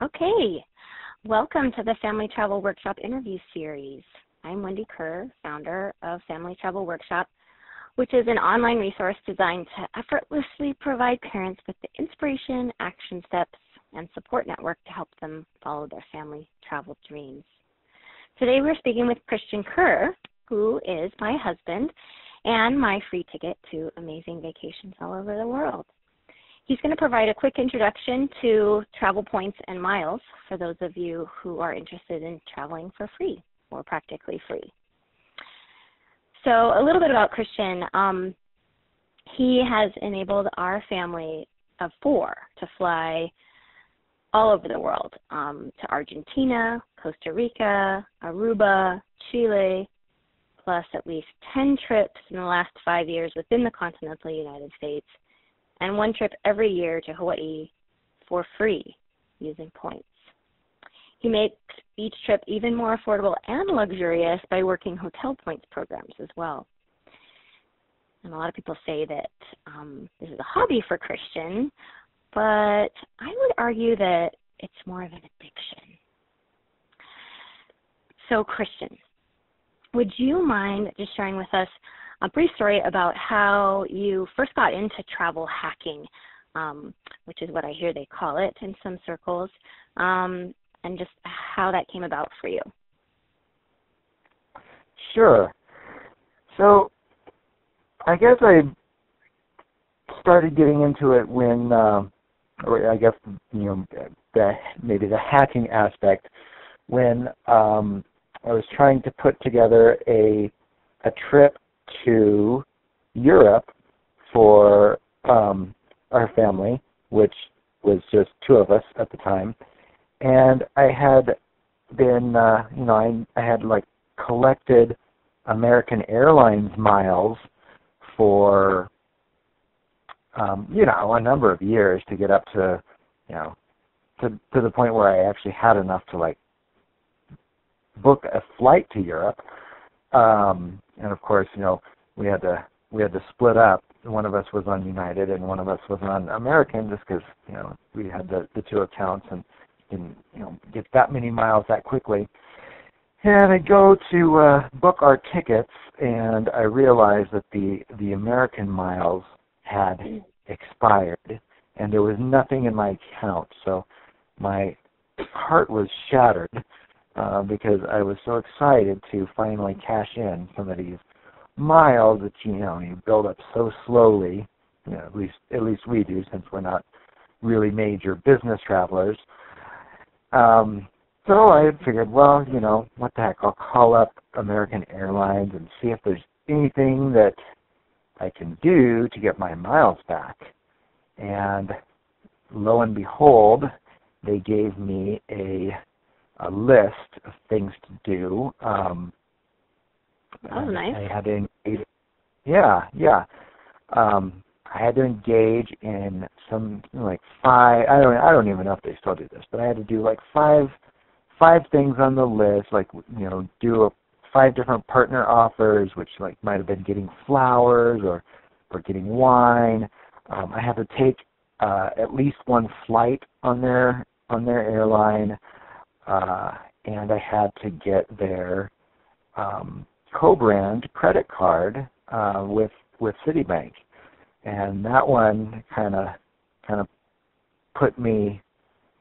Okay, welcome to the Family Travel Workshop interview series. I'm Wendy Kerr, founder of Family Travel Workshop, which is an online resource designed to effortlessly provide parents with the inspiration, action steps, and support network to help them follow their family travel dreams. Today we're speaking with Kristian Kerr, who is my husband and my free ticket to amazing vacations all over the world. He's going to provide a quick introduction to travel points and miles for those of you who are interested in traveling for free or practically free. So a little bit about Kristian. He has enabled our family of 4 to fly all over the world, to Argentina, Costa Rica, Aruba, Chile, plus at least 10 trips in the last 5 years within the continental United States, and 1 trip every year to Hawaii for free using points. He makes each trip even more affordable and luxurious by working hotel points programs as well. And a lot of people say that this is a hobby for Kristian, but I would argue that it's more of an addiction. So Kristian, would you mind just sharing with us a brief story about how you first got into travel hacking, which is what I hear they call it in some circles, and just how that came about for you? Sure. So I guess I started getting into it when, or I guess, maybe the hacking aspect, when I was trying to put together a trip to Europe for our family, which was just 2 of us at the time. And I had been, I had collected American Airlines miles for, a number of years to get up to, to the point where I actually had enough to book a flight to Europe. And of course, we had to split up. One of us was on United and one of us was on American, just because we had the 2 accounts and didn't get that many miles that quickly. And I go to book our tickets, and I realized that the American miles had expired, and there was nothing in my account. So my heart was shattered because I was so excited to finally cash in some of these miles that you build up so slowly. At least we do, since we're not really major business travelers. So I had figured, well, what the heck, I'll call up American Airlines and see if there's anything that I can do to get my miles back. And lo and behold, they gave me a list of things to do. Oh, nice. I had to engage, I had to engage in some 5. I don't even know if they still do this, but I had to do 5 things on the list, do 5 different partner offers, which might have been getting flowers or getting wine. I had to take at least 1 flight on their airline, and I had to get their co-brand credit card with Citibank. And that one kind of put me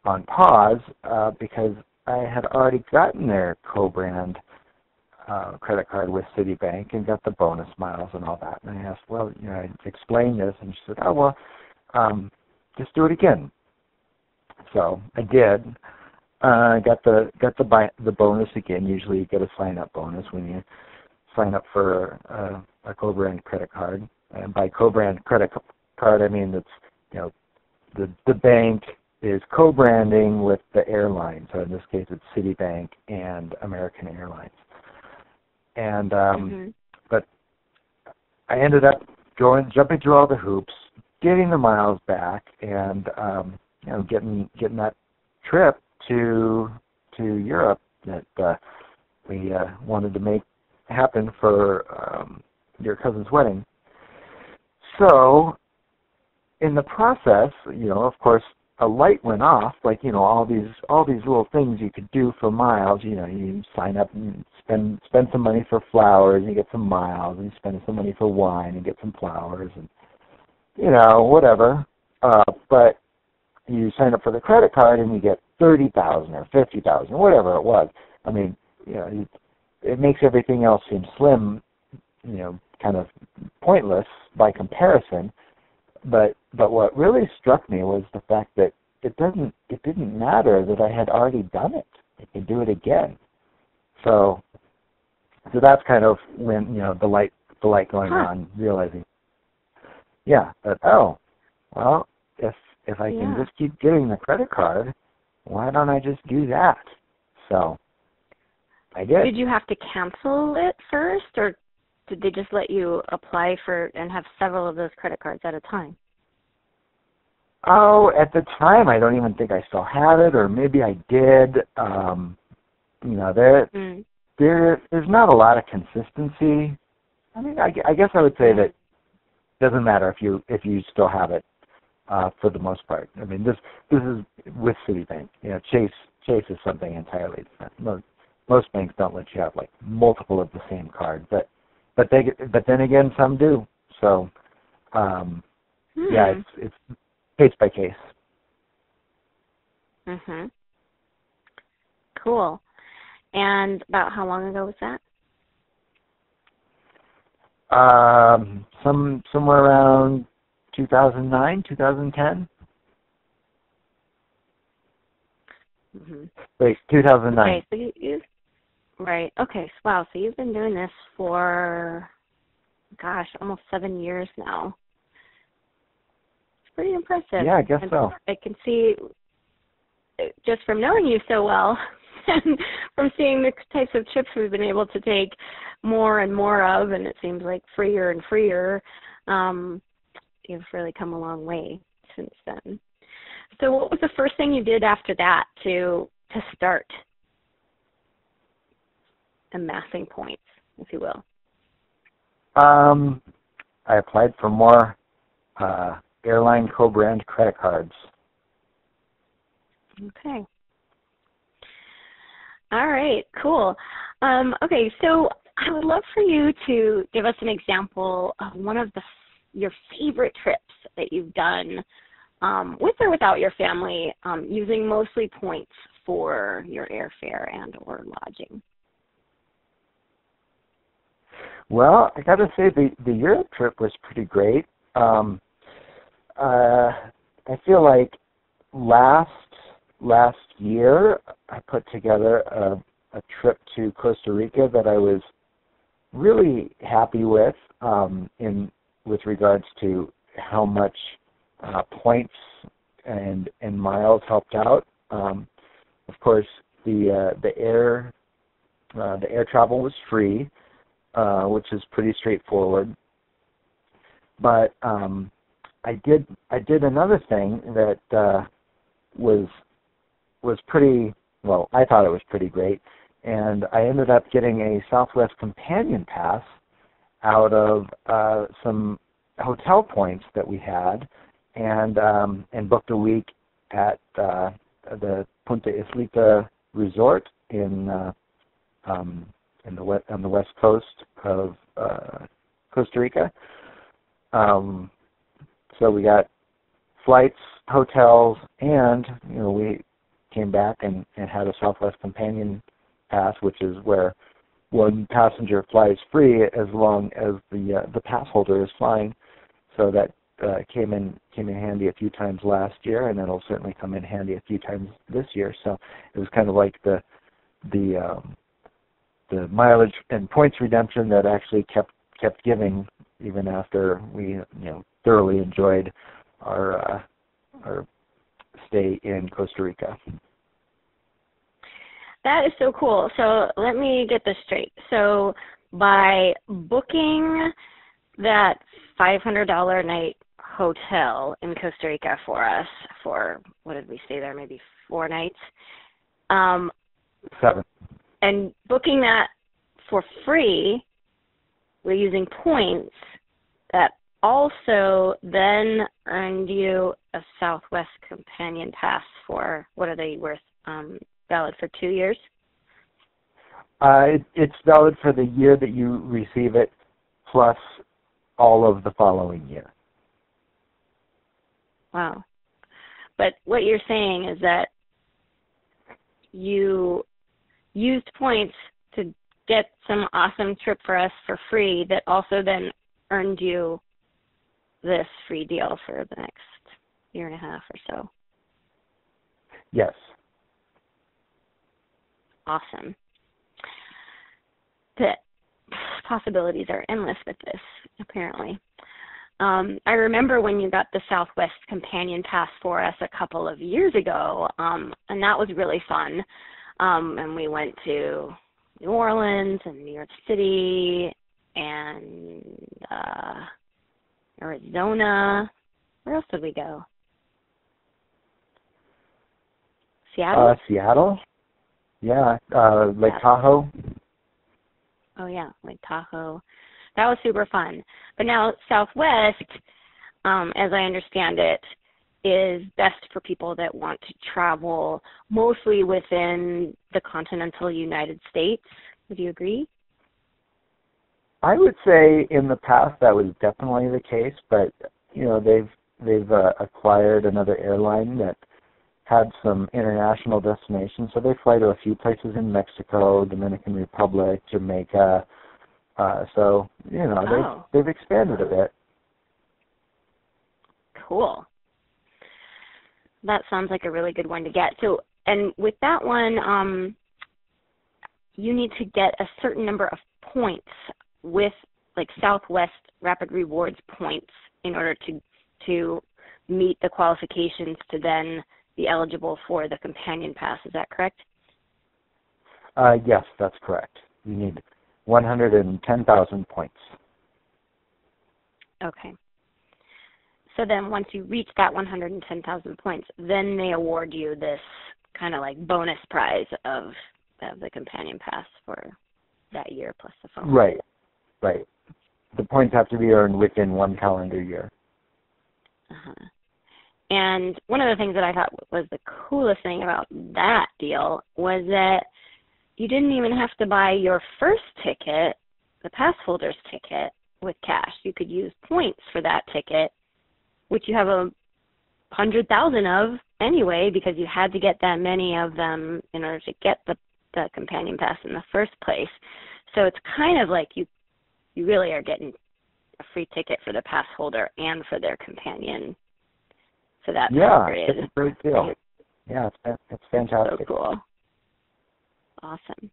on pause because I had already gotten their co-brand credit card with Citibank and got the bonus miles and all that. And I asked, I explained this, and she said, oh, well, just do it again. So I did. I got the bonus again. Usually you get a sign-up bonus when you sign up for a co-brand credit card. And by co-brand credit card, I mean it's the bank is co-branding with the airline. So in this case, it's Citibank and American Airlines. And but I ended up jumping through all the hoops, getting the miles back, and getting that trip to Europe that we wanted to make happen for your cousin's wedding. So in the process, of course, a light went off, like, all these little things you could do for miles. You sign up and spend some money for flowers and you get some miles, and you spend some money for wine and get some flowers, and whatever. But you sign up for the credit card and you get 30,000 or 50,000, whatever it was. I mean, it makes everything else seem slim, kind of pointless by comparison. But what really struck me was the fact that it didn't matter that I had already done it. I could do it again. So that's kind of when the light going on, realizing, that well, if I can just keep getting the credit card, why don't I just do that? So I did. Did you have to cancel it first, or did they just let you apply for and have several of those credit cards at a time? Oh, at the time, I don't even think I still had it, or maybe I did. There's not a lot of consistency. I mean, I guess I would say that it doesn't matter if you still have it for the most part. I mean, this is with Citibank. Chase is something entirely different. Most banks don't let you have like multiple of the same card, but then again, some do. So it's case by case. Mhm. Cool. And about how long ago was that? Somewhere around 2009, 2010. Mhm. Wait, 2009. Okay, so you right. Okay, wow. So you've been doing this for, almost 7 years now. It's pretty impressive. Yeah, I guess so. I can see, just from knowing you so well, and from seeing the types of trips we've been able to take more and more of, and it seems like freer and freer, you've really come a long way since then. So what was the first thing you did after that to start amassing points, if you will? I applied for more airline co-brand credit cards. Okay. All right, cool. Okay, so I would love for you to give us an example of one of your favorite trips that you've done with or without your family, using mostly points for your airfare and or lodging. Well, I got to say the Europe trip was pretty great. I feel like last year I put together a trip to Costa Rica that I was really happy with with regards to how much points and miles helped out. Of course, the air travel was free, which is pretty straightforward. But I did another thing that was pretty well. I thought it was pretty great, and I ended up getting a Southwest Companion Pass out of some hotel points that we had, and booked a week at the Punta Islita Resort on the west coast of Costa Rica. So we got flights, hotels, and we came back and had a Southwest Companion Pass, which is where one passenger flies free as long as the pass holder is flying. So that came in handy a few times last year, and it'll certainly come in handy a few times this year. So it was kind of like the mileage and points redemption that actually kept giving even after we thoroughly enjoyed our stay in Costa Rica. That is so cool. So let me get this straight. So by booking that $500 a night hotel in Costa Rica for us for, what did we stay there, maybe 4 nights? 7. And booking that for free, we're using points that also then earned you a Southwest Companion Pass for, what are they worth, valid for 2 years? It's valid for the year that you receive it, plus all of the following year. Wow. But what you're saying is that you used points to get some awesome trip for us for free that also then earned you this free deal for the next year and a half or so. Yes. Awesome. The possibilities are endless with this, apparently. I remember when you got the Southwest Companion Pass for us a couple of years ago, and that was really fun. And we went to New Orleans and New York City and Arizona. Where else did we go? Seattle? Seattle? Yeah. Lake Yeah. Tahoe? Oh, yeah, Lake Tahoe. That was super fun. But now Southwest, as I understand it, is best for people that want to travel mostly within the continental United States. Would you agree? I would say in the past that was definitely the case, but they've acquired another airline that had some international destinations, so they fly to a few places in Mexico, Dominican Republic, Jamaica. They've expanded a bit. Cool. That sounds like a really good one to get. So, and with that one, you need to get a certain number of points with like Southwest Rapid Rewards points in order to meet the qualifications to then be eligible for the Companion Pass. Is that correct? Yes, that's correct. You need 110,000 points. Okay. So then once you reach that 110,000 points, then they award you this kind of like bonus prize of the Companion Pass for that year plus the phone. Right. The points have to be earned within 1 calendar year. Uh-huh. And one of the things that I thought was the coolest thing about that deal was that you didn't even have to buy your first ticket, the pass holder's ticket, with cash. You could use points for that ticket, which you have 100,000 of anyway, because you had to get that many of them in order to get the Companion Pass in the first place. So it's kind of like you really are getting a free ticket for the pass holder and for their companion. So that's it's a great deal. Yeah, it's fantastic. So cool. Awesome.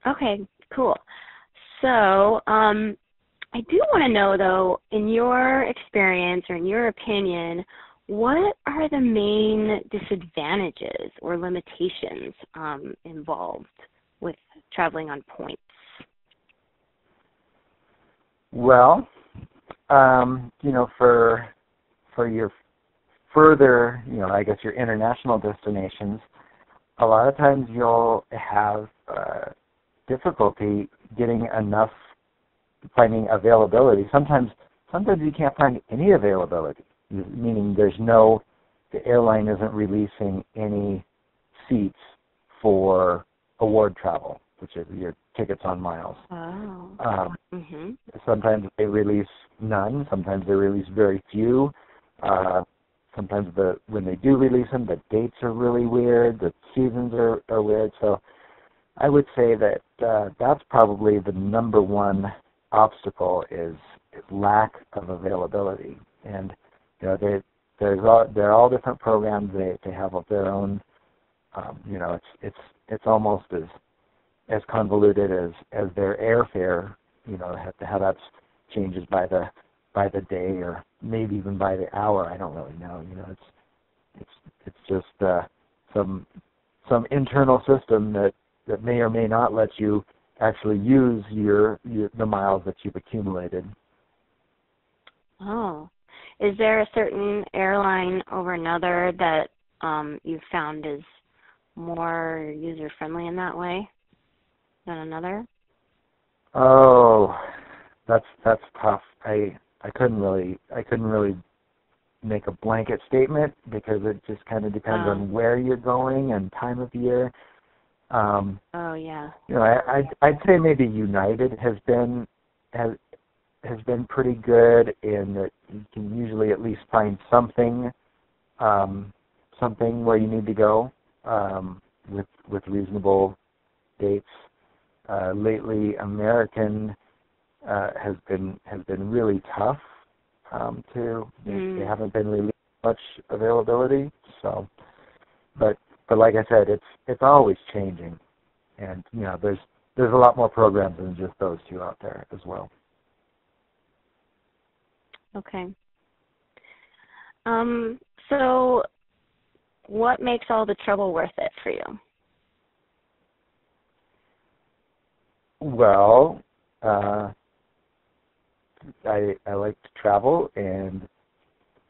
Okay, cool. So I do want to know, though, in your experience or in your opinion, what are the main disadvantages or limitations involved with traveling on points? Well, for your further, I guess your international destinations, a lot of times you'll have difficulty finding availability. Sometimes you can't find any availability, meaning the airline isn't releasing any seats for award travel, which is your tickets on miles. Oh. Sometimes they release none. Sometimes they release very few. Sometimes when they do release them, the dates are really weird. The seasons are weird. So I would say that that's probably the number one obstacle is lack of availability. And they're all different programs. They have their own. It's almost as convoluted as their airfare. How that changes by the day or maybe even by the hour. I don't really know. It's just some internal system that may or may not let you actually use the miles that you've accumulated. Oh. Is there a certain airline over another that you've found is more user-friendly in that way than another? Oh, that's tough. I couldn't really make a blanket statement because it just kind of depends on where you're going and time of year. Oh yeah. You know, I'd say maybe United has been pretty good in that you can usually at least find something where you need to go with reasonable dates. Lately, American has been really tough they haven't been really much availability. So, but like I said, it's always changing, and you know there's a lot more programs than just those two out there as well. Okay. So what makes all the trouble worth it for you? Well, I like to travel, and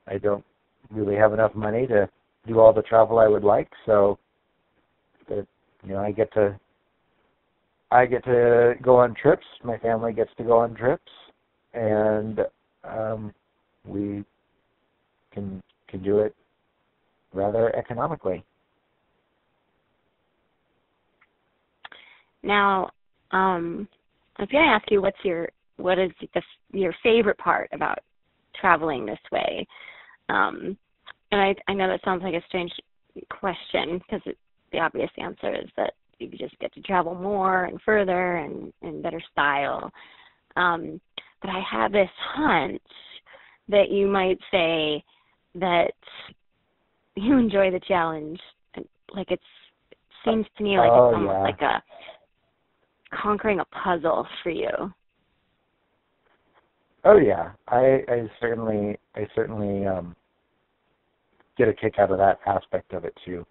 I don't really have enough money to do all the travel I would like, so that I get to go on trips. My family gets to go on trips, and we can do it rather economically. Now, I'm going to ask you what is your favorite part about traveling this way? And I know that sounds like a strange question because the obvious answer is that you just get to travel more and further and in better style. But I have this hunch that you might say that you enjoy the challenge. Like it seems to me like it's almost like conquering a puzzle for you. Oh yeah, I certainly get a kick out of that aspect of it too.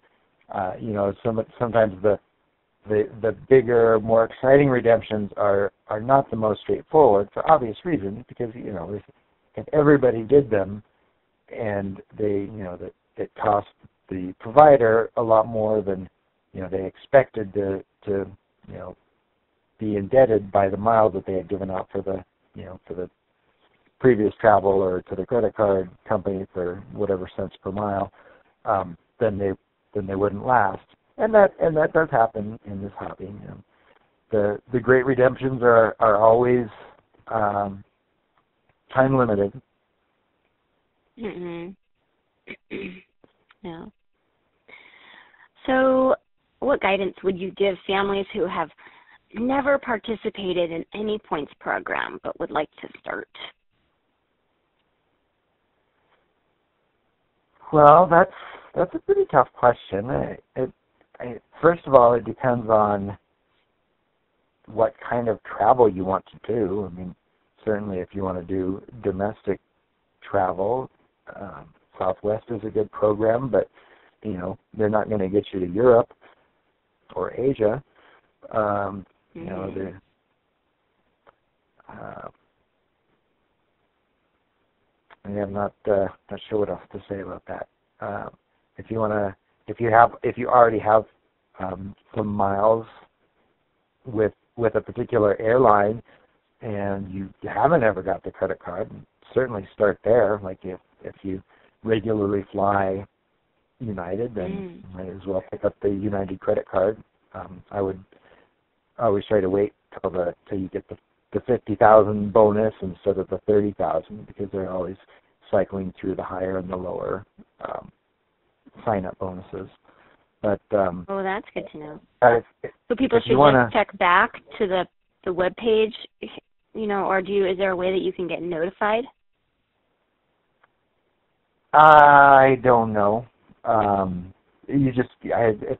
Sometimes the bigger, more exciting redemptions are not the most straightforward for obvious reasons, because if everybody did them and that it cost the provider a lot more than they expected to be indebted by the miles that they had given out for the previous travel, or to the credit card company for whatever cents per mile, then they wouldn't last. And that does happen in this hobby. The great redemptions are always time limited. Mhm. Yeah. So, what guidance would you give families who have never participated in any points program but would like to start? Well, that's a pretty tough question. First of all, it depends on what kind of travel you want to do. I mean, certainly if you want to do domestic travel, Southwest is a good program, but they're not going to get you to Europe or Asia. I'm not sure what else to say about that. If you already have some miles with a particular airline and you haven't ever got the credit card, certainly start there. Like if you regularly fly United, then you might as well pick up the United credit card. I would always try to wait till you get the 50,000 bonus instead of the 30,000, because they're always cycling through the higher and the lower sign-up bonuses. But that's good to know. So people if should just check back to the web page, or is there a way that you can get notified? I don't know. I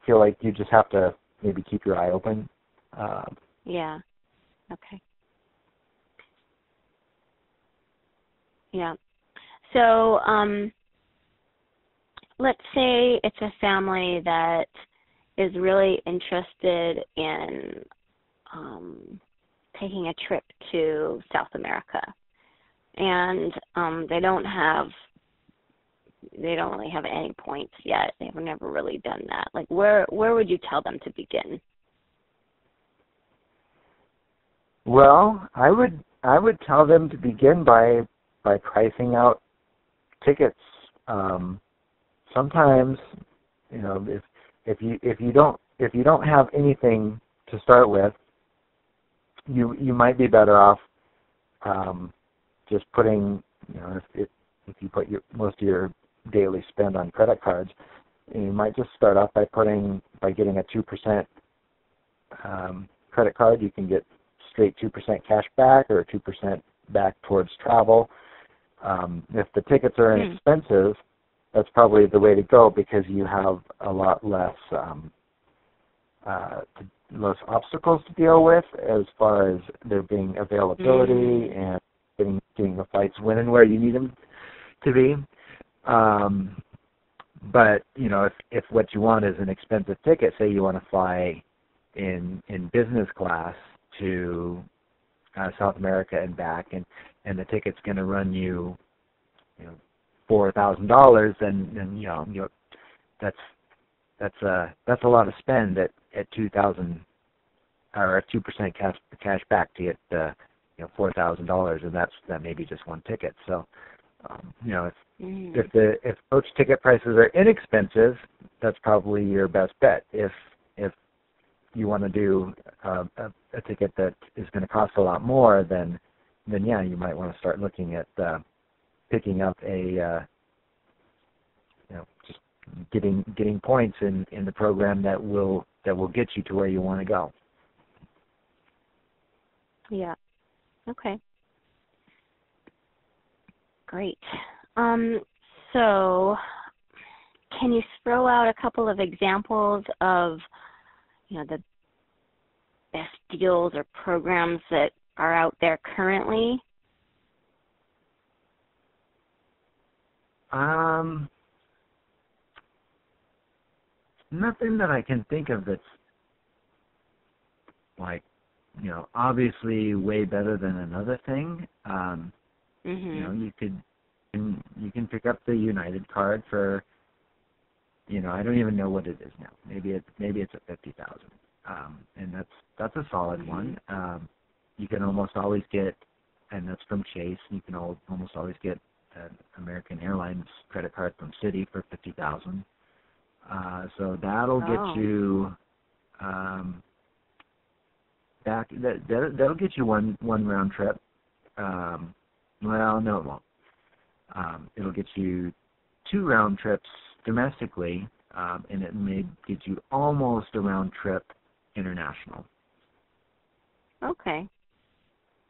feel like you just have to maybe keep your eye open. Yeah. Okay. Yeah. So let's say it's a family that is really interested in taking a trip to South America, and they don't really have any points yet. They've never really done that. Like, where would you tell them to begin? Well, I would tell them to begin by by pricing out tickets. Sometimes, if you don't have anything to start with, you might be better off just putting, if you put most of your daily spend on credit cards, you might just start off by getting a 2% credit card. You can get straight 2% cash back or 2% back towards travel. If the tickets are inexpensive, that's probably the way to go because you have a lot less obstacles to deal with as far as there being availability and getting the flights when and where you need them to be. But if what you want is an expensive ticket, say you want to fly in business class to South America and back, and the ticket's going to run you, $4,000, then that's a lot of spend at $2,000 or at 2% cash back to get $4,000, and that may be just one ticket. So if coach ticket prices are inexpensive, that's probably your best bet. If you want to do a ticket that is going to cost a lot more, then yeah, you might want to start looking at picking up just getting points in the program that will get you to where you want to go. Yeah. Okay. Great. So can you throw out a couple of examples of, the best deals or programs that are out there currently? Nothing that I can think of that's obviously way better than another thing. You can pick up the United card for, I don't even know what it is now. Maybe it's at $50,000, and that's a solid one. You can almost always get, and that's from Chase. You can almost always get an American Airlines credit card from Citi for $50,000. So that'll get you back. That'll get you one round trip. Well, no, it won't. It'll get you 2 round trips domestically, and it may get you almost a round trip international. Okay.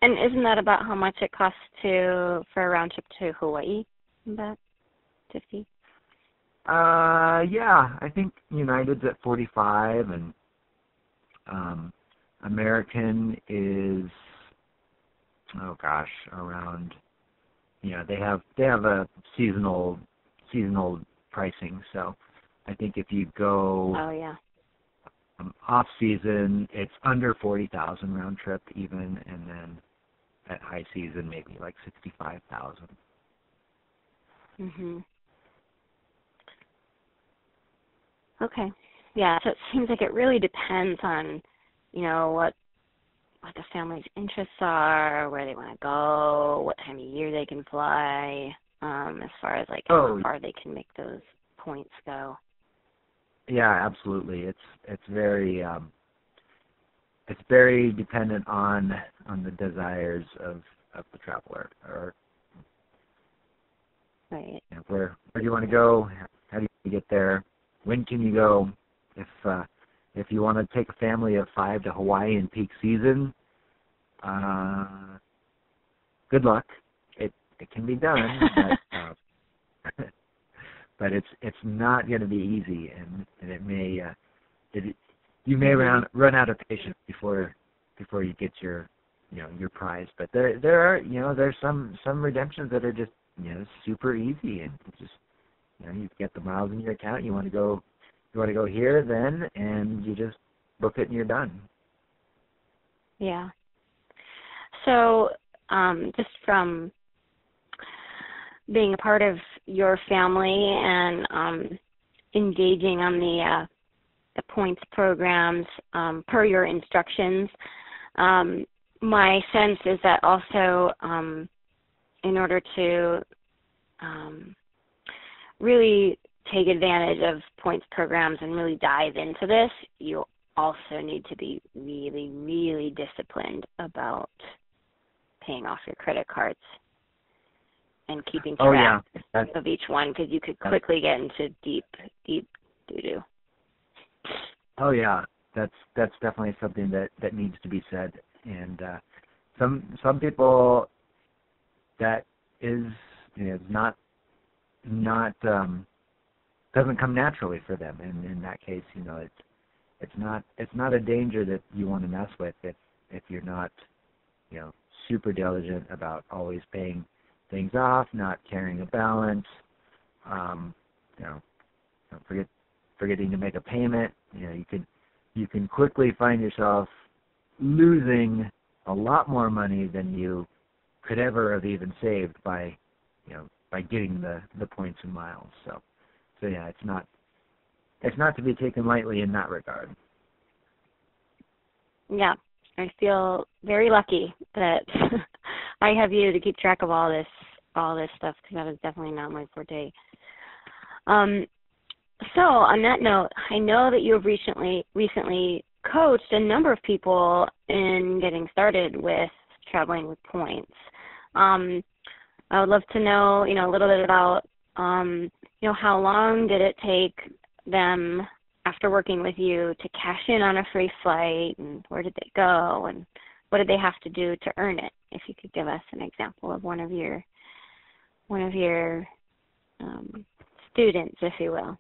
And isn't that about how much it costs for a round trip to Hawaii? About 50? Yeah, I think United's at 45, and American is, around. They have a seasonal pricing. So I think if you go off season, it's under 40,000 round trip even, and then at high season maybe like 65,000. Okay. Yeah. So it seems like it really depends on, what the family's interests are, where they want to go, what time of year they can fly, as far as how far they can make those points go. Yeah, absolutely. It's very dependent on the desires of the traveler, or right. Where do you want to go? How do you get there? When can you go? If you want to take a family of 5 to Hawaii in peak season, good luck. It can be done, but it's not going to be easy, and it may you may run out of patience before you get your prize. But there are there's some redemptions that are just super easy, and just you get the miles in your account. You want to go here then, and you just book it and you're done. Yeah. So just from being a part of your family and engaging on the points programs per your instructions, my sense is that also in order to really take advantage of points programs and really dive into this, you also need to be really, really disciplined about paying off your credit cards and keeping track of each one, because you could quickly get into deep doo-doo. Oh yeah, that's definitely something that needs to be said. And some people, that is, not doesn't come naturally for them. And in that case, it's not a danger that you want to mess with if you're not, super diligent about always paying things off, not carrying a balance, forgetting to make a payment. You can quickly find yourself losing a lot more money than you could ever have even saved by getting the points and miles. So yeah, it's not to be taken lightly in that regard. Yeah, I feel very lucky that I have you to keep track of all this stuff, because that is definitely not my forte. So on that note, I know that you have recently coached a number of people in getting started with traveling with points. I would love to know, a little bit about, how long did it take them after working with you to cash in on a free flight, and where did they go, and what did they have to do to earn it? If you could give us an example of one of your students, if you will.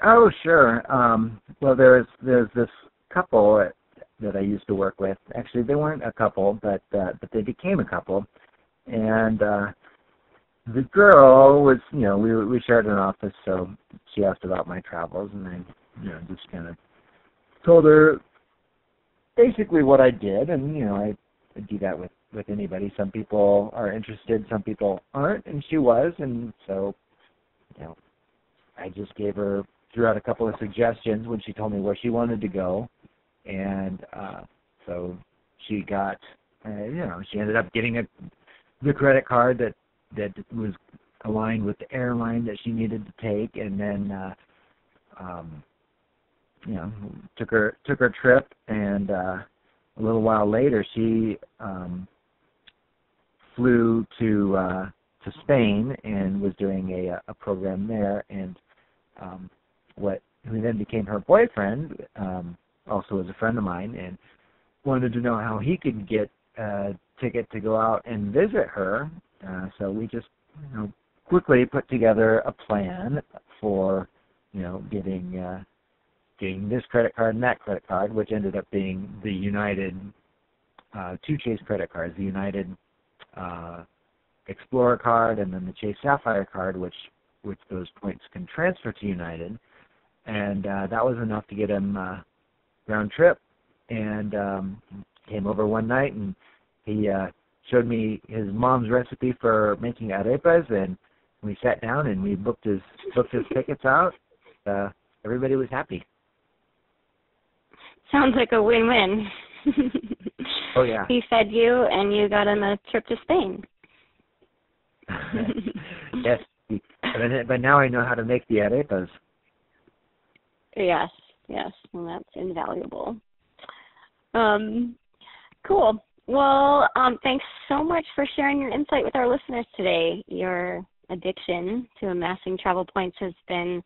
Oh, sure. Well, there's this couple that I used to work with. Actually, they weren't a couple, but they became a couple. And the girl was, we shared an office, so she asked about my travels, and I, just kind of told her basically what I did, and I do that with anybody. Some people are interested, some people aren't, and she was, and so I just threw out a couple of suggestions when she told me where she wanted to go, and so she got, she ended up getting the credit card that was aligned with the airline that she needed to take, and then took her trip, and a little while later she flew to Spain and was doing a program there, and who then became her boyfriend also was a friend of mine, and wanted to know how he could get a ticket to go out and visit her. So we just quickly put together a plan for getting this credit card and that credit card, which ended up being the United two Chase credit cards, the United Explorer card and then the Chase Sapphire card, which those points can transfer to United. And that was enough to get him round trip. And came over one night, and he showed me his mom's recipe for making arepas, and we sat down and we booked his tickets out. Everybody was happy. Sounds like a win-win. Oh yeah. He fed you, and you got him a trip to Spain. Yes, but now I know how to make the arepas. Yes, well, that's invaluable. Cool. Well, thanks so much for sharing your insight with our listeners today. Your addiction to amassing travel points has been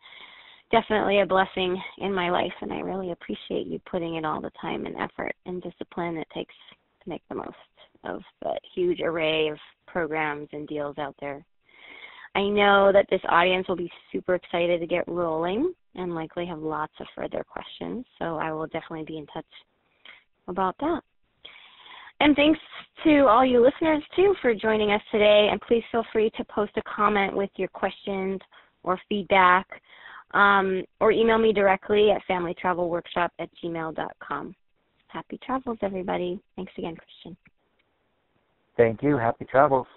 definitely a blessing in my life, and I really appreciate you putting in all the time and effort and discipline it takes to make the most of the huge array of programs and deals out there. I know that this audience will be super excited to get rolling and likely have lots of further questions, so I will definitely be in touch about that. And thanks to all you listeners, too, for joining us today, and please feel free to post a comment with your questions or feedback, or email me directly at familytravelworkshop@gmail.com. Happy travels, everybody. Thanks again, Kristian. Thank you. Happy travels.